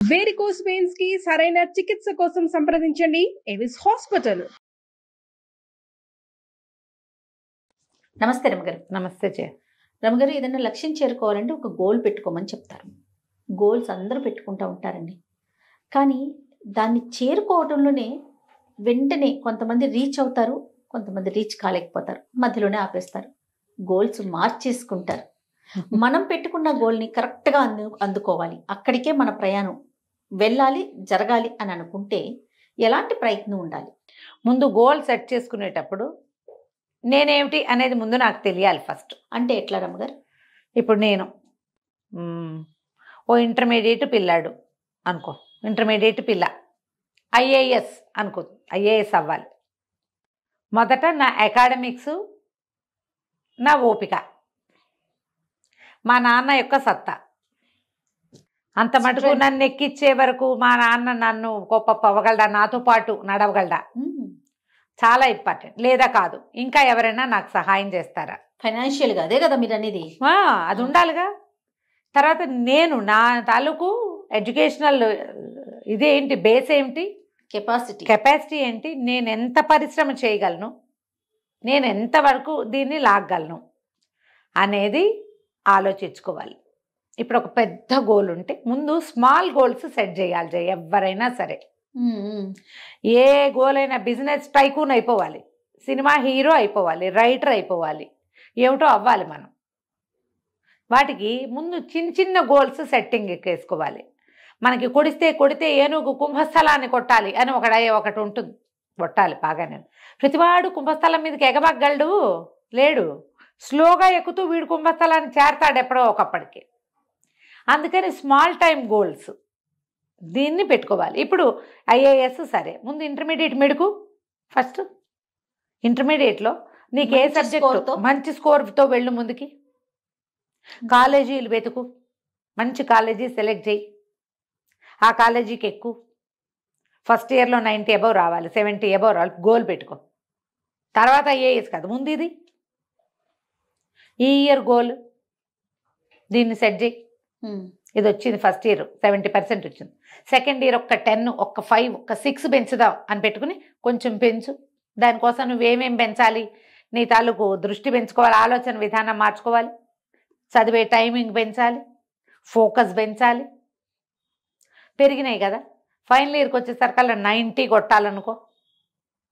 Varicose veins కి సరైన చికిత్స కోసం సంప్రదించండి ఎవిస్ హాస్పిటల్. నమస్తే రమగారు. నమస్తే చే రమగారు, ఏదైనా లక్ష్యం చేరుకోవాలంటే ఒక గోల్ పెట్టుకోమని చెప్తారు. గోల్స్ అందరూ పెట్టుకుంటూ ఉంటారండి. కానీ దాన్ని చేరుకోవడంలోనే వెంటనే కొంతమంది రీచ్ అవుతారు, కొంతమంది రీచ్ కాలేకపోతారు, మధ్యలోనే ఆపేస్తారు, గోల్స్ మార్చేసుకుంటారు. మనం పెట్టుకున్న గోల్ని కరెక్ట్గా అందుకోవాలి, అక్కడికే మన ప్రయాణం వెళ్ళాలి, జరగాలి అని అనుకుంటే ఎలాంటి ప్రయత్నం ఉండాలి? ముందు గోల్ సెట్ చేసుకునేటప్పుడు నేనేమిటి అనేది ముందు నాకు తెలియాలి ఫస్ట్. అంటే ఎట్లా రమగారు? ఇప్పుడు నేను ఓ ఇంటర్మీడియట్ పిల్లాడు అనుకో, ఇంటర్మీడియట్ పిల్ల ఐఏఎస్ అనుకో, ఐఏఎస్ అవ్వాలి. మొదట నా అకాడమిక్స్, నా ఓపిక, మా నాన్న యొక్క సత్తా, అంత మటుకు నన్ను ఎక్కిచ్చే వరకు మా నాన్న నన్ను గొప్ప అవ్వగలడా, నాతో పాటు నడవగలడా, చాలా ఇంపార్టెంట్. లేదా కాదు ఇంకా ఎవరైనా నాకు సహాయం చేస్తారా, ఫైనాన్షియల్గా, అదే కదా మీరు అనేది, అది ఉండాలిగా. తర్వాత నేను నా తాలూకు ఎడ్యుకేషనల్ ఇదేంటి, బేస్ ఏంటి, కెపాసిటీ ఏంటి, నేను ఎంత పరిశ్రమ చేయగలను, నేను ఎంతవరకు దీన్ని లాగగలను అనేది ఆలోచించుకోవాలి. ఇప్పుడు ఒక పెద్ద గోల్ ఉంటే ముందు స్మాల్ గోల్స్ సెట్ చేయాలి. ఎవరైనా సరే ఏ గోల్ అయినా, బిజినెస్ టైకూన్ అయిపోవాలి, సినిమా హీరో అయిపోవాలి, రైటర్ అయిపోవాలి, ఏమిటో అవ్వాలి మనం. వాటికి ముందు చిన్న చిన్న గోల్స్ సెట్టింగ్ వేసుకోవాలి. మనకి కొడితే ఏనుగు కుంభస్థలాన్ని కొట్టాలి అని ఒకటి ఉంటుంది, కొట్టాలి బాగానే. ప్రతివాడు కుంభస్థలం మీదకి ఎగబగ్గలడు లేడు, స్లోగా ఎక్కుతూ వీడు కుంభస్థలాన్ని చేరతాడు ఎప్పుడో ఒకప్పటికి. అందుకని స్మాల్ టైం గోల్స్ దీన్ని పెట్టుకోవాలి. ఇప్పుడు ఐఏఎస్ సరే, ముందు ఇంటర్మీడియట్ మెడుకు. ఫస్ట్ ఇంటర్మీడియట్లో నీకు ఏ సబ్జెక్టు మంచి స్కోర్తో వెళ్ళు ముందుకి. కాలేజీలు వెతుకు, మంచి కాలేజీ సెలెక్ట్ చేయి, ఆ కాలేజీకి ఎక్కువ. ఫస్ట్ ఇయర్లో 90 అబవ్ రావాలి, 70 అబవ్ రావాలి, గోల్ పెట్టుకో. తర్వాత ఐఏఎస్ కాదు, ముందు ఇది ఈ ఇయర్ గోల్, దీన్ని సెట్ చేయి. ఇది వచ్చింది ఫస్ట్ ఇయర్ 70% వచ్చింది, సెకండ్ ఇయర్ ఒక 10, ఒక 5, ఒక 6 పెంచుదాం అని పెట్టుకుని కొంచెం పెంచు. దానికోసం నువ్వేమేం పెంచాలి, నీ తాలూకు దృష్టి పెంచుకోవాలి, ఆలోచన విధానం మార్చుకోవాలి, చదివే టైమింగ్ పెంచాలి, ఫోకస్ పెంచాలి. పెరిగినాయి కదా, ఫైనల్ ఇయర్కి వచ్చేసరికల్లా 90 కొట్టాలనుకో.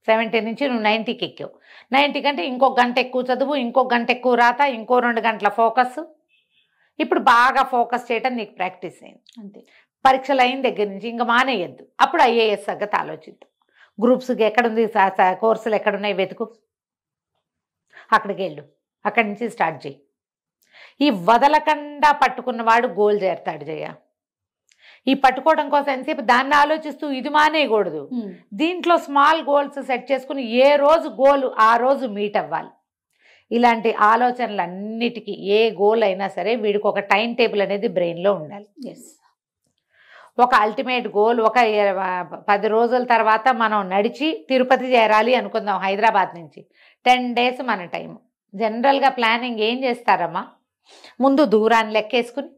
70 నుంచి నువ్వు 90కి ఎక్కావు, 90 కంటే ఇంకొక గంట ఎక్కువ చదువు, ఇంకొక గంట ఎక్కువ రాత, ఇంకో 2 గంటల ఫోకస్. ఇప్పుడు బాగా ఫోకస్ చేయడం నీకు ప్రాక్టీస్ అయింది అంతే. పరీక్షలు అయిన దగ్గర నుంచి ఇంకా మానేయద్దు. అప్పుడు ఐఏఎస్ సంగతి ఆలోచిద్దాం. గ్రూప్స్కి ఎక్కడుంది, కోర్సులు ఎక్కడున్నాయి వెతుకు, అక్కడికి వెళ్ళు, అక్కడి నుంచి స్టార్ట్ చేయి. ఈ వదలకుండా పట్టుకున్నవాడు గోల్ చేరుతాడు జయ. ఈ పట్టుకోవడం కోసం ఎంతసేపు దాన్ని ఆలోచిస్తూ ఇది మానేయకూడదు. దీంట్లో స్మాల్ గోల్స్ సెట్ చేసుకుని ఏ రోజు గోల్ ఆ రోజు మీట్ అవ్వాలి. ఇలాంటి ఆలోచనలన్నిటికీ ఏ గోల్ అయినా సరే వీడికి ఒక టైం టేబుల్ అనేది బ్రెయిన్లో ఉండాలి. ఒక అల్టిమేట్ గోల్, ఒక 10 రోజుల తర్వాత మనం నడిచి తిరుపతి చేరాలి అనుకుందాం హైదరాబాద్ నుంచి. 10 days మన టైం. జనరల్గా ప్లానింగ్ ఏం చేస్తారమ్మా, ముందు దూరాన్ని లెక్కేసుకుని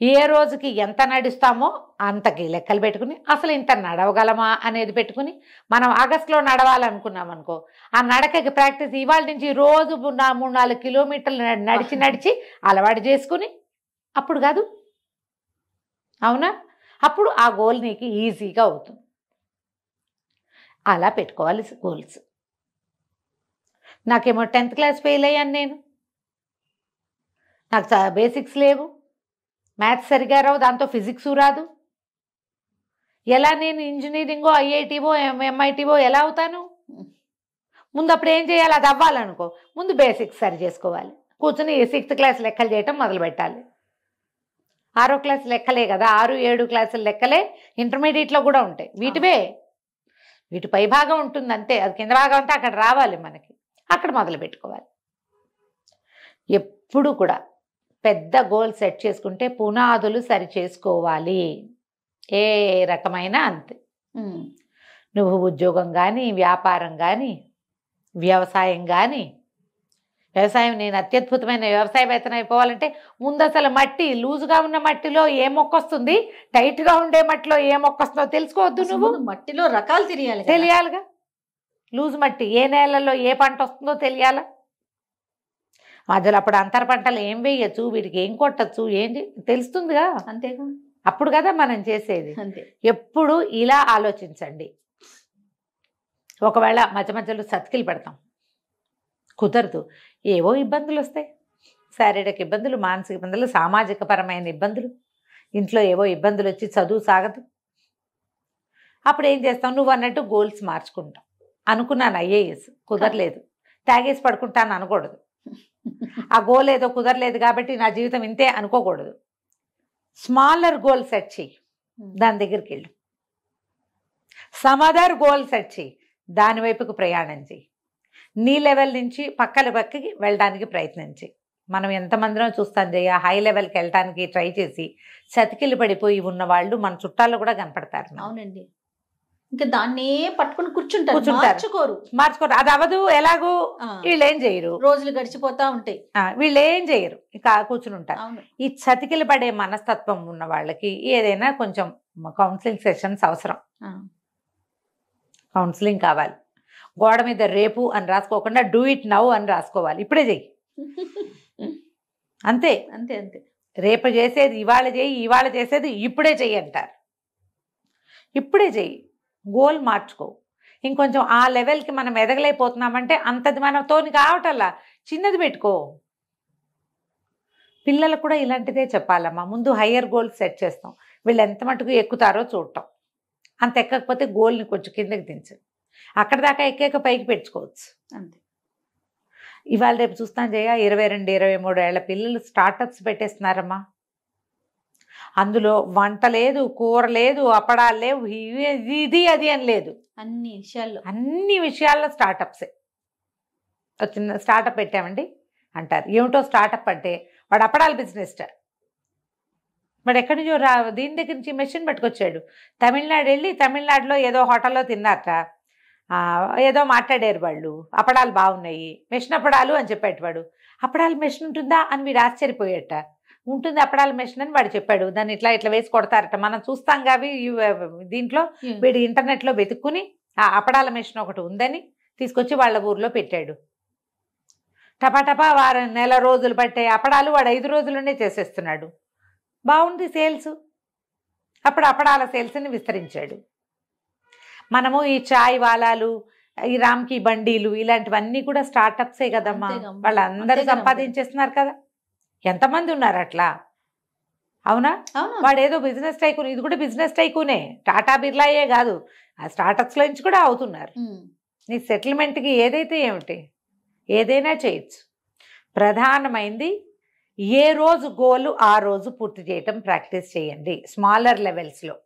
ఏ రోజుకి ఎంత నడుస్తామో అంతకి లెక్కలు పెట్టుకుని, అసలు ఇంత నడవగలమా అనేది పెట్టుకుని, మనం ఆగస్టులో నడవాలనుకున్నాం అనుకో, ఆ నడకకి ప్రాక్టీస్ ఇవాళ నుంచి రోజు 3-4 కిలోమీటర్లు నడిచి అలవాటు చేసుకుని, అప్పుడు కాదు అవునా, అప్పుడు ఆ గోల్ నీకు ఈజీగా అవుతుంది. అలా పెట్టుకోవాలి గోల్స్. నాకేమో 10th క్లాస్ ఫెయిల్ అయ్యాను నేను, నాకు బేసిక్స్ లేవు, మ్యాథ్స్ సరిగా రావు, దాంతో ఫిజిక్స్ రాదు. ఎలా నేను ఇంజనీరింగో ఐఐటీవో ఎంఐటీవో ఎలా అవుతాను? ముందు అప్పుడు ఏం చేయాలి, అది అవ్వాలనుకో ముందు బేసిక్స్ సరి చేసుకోవాలి. కూర్చొని 6th క్లాస్ లెక్కలు చేయటం మొదలు పెట్టాలి. 6వ క్లాస్ లెక్కలే కదా, 6-7 క్లాసుల లెక్కలే ఇంటర్మీడియట్లో కూడా ఉంటాయి. వీటి పై భాగం ఉంటుంది అంతే, అది కింద భాగం అంతా అక్కడ రావాలి మనకి, అక్కడ మొదలు పెట్టుకోవాలి. ఎప్పుడు కూడా పెద్ద గోల్ సెట్ చేసుకుంటే పునాదులు సరి చేసుకోవాలి. ఏ రకమైన అంతే, నువ్వు ఉద్యోగం కానీ, వ్యాపారం కానీ, వ్యవసాయం కానీ, వ్యవసాయం నేను అత్యద్భుతమైన వ్యవసాయవేత్తన అయిపోవాలంటే ముందు అసలు మట్టి లూజుగా ఉన్న మట్టిలో ఏ మొక్క వస్తుంది, టైట్గా ఉండే మట్టిలో ఏ మొక్క వస్తుందో తెలుసుకోవద్దు. నువ్వు మట్టిలో రకాలు తెలియాలిగా. లూజు మట్టి ఏ నేలలో ఏ పంట వస్తుందో తెలియాలా. మధ్యలో అప్పుడు అంతర పంటలు ఏం వేయచ్చు, వీటికి ఏం కొట్టచ్చు, ఏం తెలుస్తుందిగా. అంతేగా, అప్పుడు కదా మనం చేసేది. అంతే. ఎప్పుడు ఇలా ఆలోచించండి. ఒకవేళ మధ్య మధ్యలో సతికిలు పెడతాం, కుదరదు, ఏవో ఇబ్బందులు వస్తాయి. శారీరక ఇబ్బందులు, మానసిక ఇబ్బందులు, సామాజిక పరమైన ఇబ్బందులు, ఇంట్లో ఏవో ఇబ్బందులు వచ్చి చదువు సాగదు. అప్పుడు ఏం చేస్తాం, నువ్వు అన్నట్టు గోల్స్ మార్చుకుంటాం. అనుకున్నాను ఐఏఎస్, కుదరలేదు, తాగేసి పడుకుంటాను అనకూడదు. ఆ గోల్ ఏదో కుదరలేదు కాబట్టి నా జీవితం ఇంతే అనుకోకూడదు. స్మాలర్ గోల్ సెట్ చెయ్యి, దాని దగ్గరికి వెళ్ళు. సమదర్ గోల్ సెట్ చెయ్యి, దాని వైపుకు ప్రయాణం చెయ్యి. నీ లెవెల్ నుంచి పక్కకి వెళ్ళడానికి ప్రయత్నించి. మనం ఎంతమందినో చూస్తాం జయ, హై లెవెల్కి వెళ్ళడానికి ట్రై చేసి చతికిలు పడిపోయి ఉన్న వాళ్ళు మన చుట్టాల్లో కూడా కనపడతారు. అవునండి, ఇంకా దాన్నే పట్టుకుని కూర్చుంటారు. మార్చుకోరు, అది అవదు. ఎలాగూ వీళ్ళు ఏం చేయరు, రోజులు గడిచిపోతా ఉంటాయి, వీళ్ళు ఏం చేయరు, ఇంకా కూర్చుని ఉంటారు. ఈ చతికిలు పడే మనస్తత్వం ఉన్న వాళ్ళకి ఏదైనా కొంచెం కౌన్సిలింగ్ సెషన్స్ అవసరం. కౌన్సిలింగ్ కావాలి. గోడ మీద రేపు అని రాసుకోకుండా డూ ఇట్ నౌ అని రాసుకోవాలి. ఇప్పుడే చెయ్యి, అంతే అంతే అంతే. రేపు చేసేది ఇవాళ చేయి, ఇవాళ చేసేది ఇప్పుడే చెయ్యి అంటారు. ఇప్పుడే చెయ్యి, గోల్ మార్చుకో. ఇంకొంచెం ఆ లెవెల్కి మనం ఎదగలేకపోతున్నామంటే అంతది మనతోని కావటల్లా చిన్నది పెట్టుకో. పిల్లలకు కూడా ఇలాంటిదే చెప్పాలమ్మా. ముందు హయ్యర్ గోల్ సెట్ చేస్తాం, వీళ్ళు ఎంత మటుకు ఎక్కుతారో చూడటం. అంత ఎక్కకపోతే గోల్ని కొంచెం కిందకి దించండి, అక్కడ దాకా ఎక్కాక పైకి పెంచుకోవచ్చు. అంతే. ఇవాళ రేపు చూస్తాను జయ, 22, 23 ఏళ్ల పిల్లలు స్టార్టప్స్ పెట్టేస్తున్నారమ్మా. అందులో వంట లేదు, కూర లేదు, అప్పడాలు లేవు, ఇది అది అని లేదు, అన్ని విషయాల్లో స్టార్టప్సే. చిన్న స్టార్టప్ పెట్టామండి అంటారు. ఏమిటో స్టార్టప్ అంటే వాడు అప్పడాల బిజినెస్. వాడు ఎక్కడి నుంచో దీని దగ్గర నుంచి మెషిన్ పట్టుకొచ్చాడు. తమిళనాడు వెళ్ళి తమిళనాడులో ఏదో హోటల్లో తిన్నాక ఏదో మాట్లాడారు వాళ్ళు, అప్పడాలు బాగున్నాయి, మెషిన్ అప్పడాలు అని చెప్పేటవాడు. అప్పడాల మెషిన్ ఉంటుందా అని వీడు ఆశ్చర్యపోయేట. ఉంటుంది అప్పడాల మెషిన్ అని వాడు చెప్పాడు. దాన్ని ఇట్లా ఇట్లా వేసి కొడతారట, మనం చూస్తాం కావి దీంట్లో. వీడు ఇంటర్నెట్లో వెతుక్కుని ఆ అప్పడాల మెషిన్ ఒకటి ఉందని తీసుకొచ్చి వాళ్ళ ఊర్లో పెట్టాడు. టపాటపా నెల రోజులు పట్టే అప్పడాలు వాడు 5 రోజుల్లోనే చేసేస్తున్నాడు. బాగుంది సేల్స్. అప్పుడు అప్పడాల సేల్స్ని విస్తరించాడు. మనము ఈ చాయ్ వాలాలు, ఈ రామ్కి బండీలు, ఇలాంటివన్నీ కూడా స్టార్టప్సే కదమ్మా. వాళ్ళందరూ సంపాదించేస్తున్నారు కదా. ఎంతమంది ఉన్నారు అట్లా, అవునా? వాడు ఏదో బిజినెస్ టైకూన్, ఇది కూడా బిజినెస్ టైకూనే. టాటా బిర్లాయే కాదు, ఆ స్టార్టప్స్లో నుంచి కూడా అవుతున్నారు. నీ సెటిల్మెంట్కి ఏదైతే ఏమిటి, ఏదైనా చేయొచ్చు. ప్రధానమైంది ఏ రోజు గోలు ఆ రోజు పూర్తి చేయటం ప్రాక్టీస్ చేయండి స్మాలర్ లెవెల్స్లో.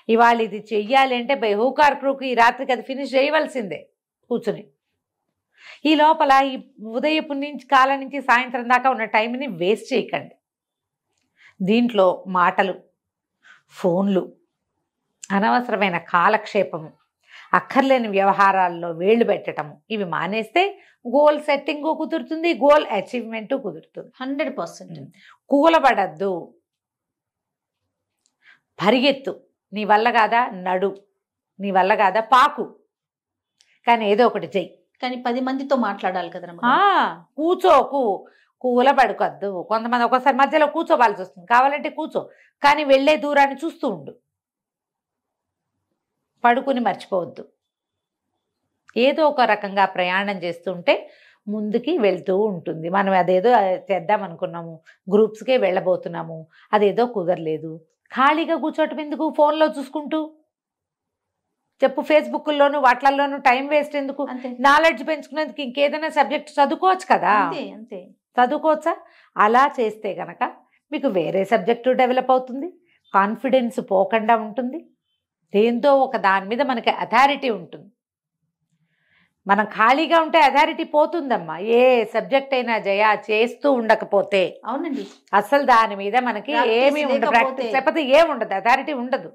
ఇవాళ ఇది చెయ్యాలి అంటే బై హూకార్ క్రూక్ ఈ రాత్రికి అది ఫినిష్ చేయవలసిందే కూర్చుని. ఈ లోపల ఈ ఉదయపు నుంచి కాలం నుంచి సాయంత్రం దాకా ఉన్న టైంని వేస్ట్ చేయకండి. దీంట్లో మాటలు, ఫోన్లు, అనవసరమైన కాలక్షేపము, అక్కర్లేని వ్యవహారాల్లో వేళ్ళు పెట్టడము, ఇవి మానేస్తే గోల్ సెట్టింగు కుదురుతుంది, గోల్ అచీవ్మెంటు కుదురుతుంది. 100%. కూలబడద్దు, పరిగెత్తు. నీ వల్ల కాదా నడు, నీ వల్ల కాదా పాకు, కానీ ఏదో ఒకటి చెయ్యి. కానీ 10 మందితో మాట్లాడాలి కదా. కూర్చోకు, కూలబడుకొద్దు. కొంతమంది ఒక్కోసారి మధ్యలో కూర్చోవాల్సి వస్తుంది, కావాలంటే కూర్చో, కానీ వెళ్ళే దూరాన్ని చూస్తూ ఉండు. పడుకుని మర్చిపోవద్దు. ఏదో ఒక రకంగా ప్రయాణం చేస్తుంటే ముందుకి వెళ్తూ ఉంటుంది. మనం అదేదో చేద్దాం అనుకున్నాము, గ్రూప్స్కే వెళ్ళబోతున్నాము, అదేదో కుదరలేదు. ఖాళీగా కూర్చోటం ఎందుకు, ఫోన్లో చూసుకుంటూ చెప్పు. ఫేస్బుక్లోను వాట్లల్లోనూ టైం వేస్ట్ ఎందుకు? నాలెడ్జ్ పెంచుకునేందుకు ఇంకేదైనా సబ్జెక్ట్ చదువుకోవచ్చు కదా. అంతే, చదువుకోవచ్చా? అలా చేస్తే గనక మీకు వేరే సబ్జెక్టు డెవలప్ అవుతుంది, కాన్ఫిడెన్స్ పోకుండా ఉంటుంది, దేంతో ఒక దాని మీద మనకి అథారిటీ ఉంటుంది. మనం ఖాళీగా ఉంటే అథారిటీ పోతుందమ్మా. ఏ సబ్జెక్ట్ అయినా జయ చేస్తూ ఉండకపోతే, అవునండి, అసలు దాని మీద మనకి ఏమీ ఉండదు, ప్రాక్టీస్ లేకపోతే ఏముండదు, అథారిటీ ఉండదు.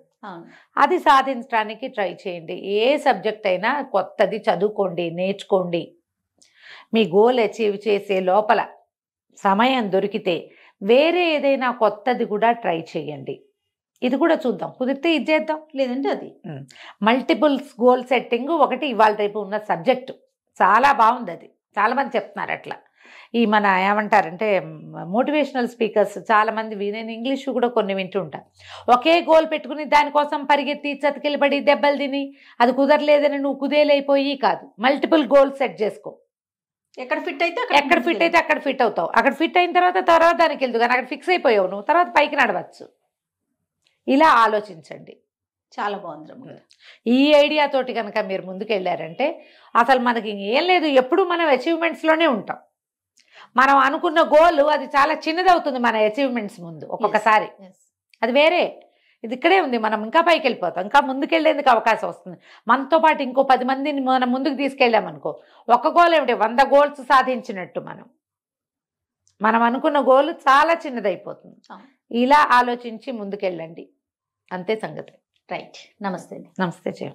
అది సాధించడానికి ట్రై చేయండి. ఏ సబ్జెక్ట్ అయినా కొత్తది చదువుకోండి, నేర్చుకోండి. మీ గోల్ అచీవ్ చేసే లోపల సమయం దొరికితే వేరే ఏదైనా కొత్తది కూడా ట్రై చేయండి. ఇది కూడా చూద్దాం, కుదిరితే ఇది చేద్దాం, లేదంటే అది. మల్టిపుల్స్ గోల్ సెట్టింగ్ ఒకటి ఇవాళ రేపు ఉన్న సబ్జెక్టు చాలా బాగుంది. అది చాలామంది చెప్తున్నారు అట్లా. ఈ మన ఏమంటారంటే మోటివేషనల్ స్పీకర్స్ చాలామంది నేను ఇంగ్లీష్ కూడా కొన్ని వింటుంటా. ఒకే గోల్ పెట్టుకుని దానికోసం పరిగెత్తి చతికిలబడి దెబ్బలు తిని అది కుదరలేదని నువ్వు కుదేలైపోయి కాదు, మల్టిపుల్ గోల్ సెట్ చేసుకో. ఎక్కడ ఫిట్ అయితే అక్కడ ఫిట్ అవుతావు. అక్కడ ఫిట్ అయిన తర్వాత దానికి వెళ్తూ కానీ అక్కడ ఫిక్స్ అయిపోయావు నువ్వు, తర్వాత పైకి నడవచ్చు. ఇలా ఆలోచించండి. చాలా బాగుంది రమ్మగారు. ఈ ఐడియా తోటి కనుక మీరు ముందుకెళ్ళారంటే అసలు మనకి ఏం లేదు, ఎప్పుడు మనం అచీవ్మెంట్స్లోనే ఉంటాం. మనం అనుకున్న గోల్ అది చాలా చిన్నది అవుతుంది మన అచీవ్మెంట్స్ ముందు ఒక్కొక్కసారి. అది వేరే, ఇది ఇక్కడే ఉంది, మనం ఇంకా పైకి వెళ్ళిపోతాం, ఇంకా ముందుకెళ్ళేందుకు అవకాశం వస్తుంది. మనతో పాటు ఇంకో 10 మందిని మనం ముందుకు తీసుకెళ్ళామనుకో, ఒక గోల్ ఏమిటి 100 గోల్స్ సాధించినట్టు. మనం అనుకున్న గోల్ చాలా చిన్నదైపోతుంది. ఇలా ఆలోచించి ముందుకెళ్ళండి, అంతే సంగతి. రైట్. నమస్తే. నమస్తే జయ.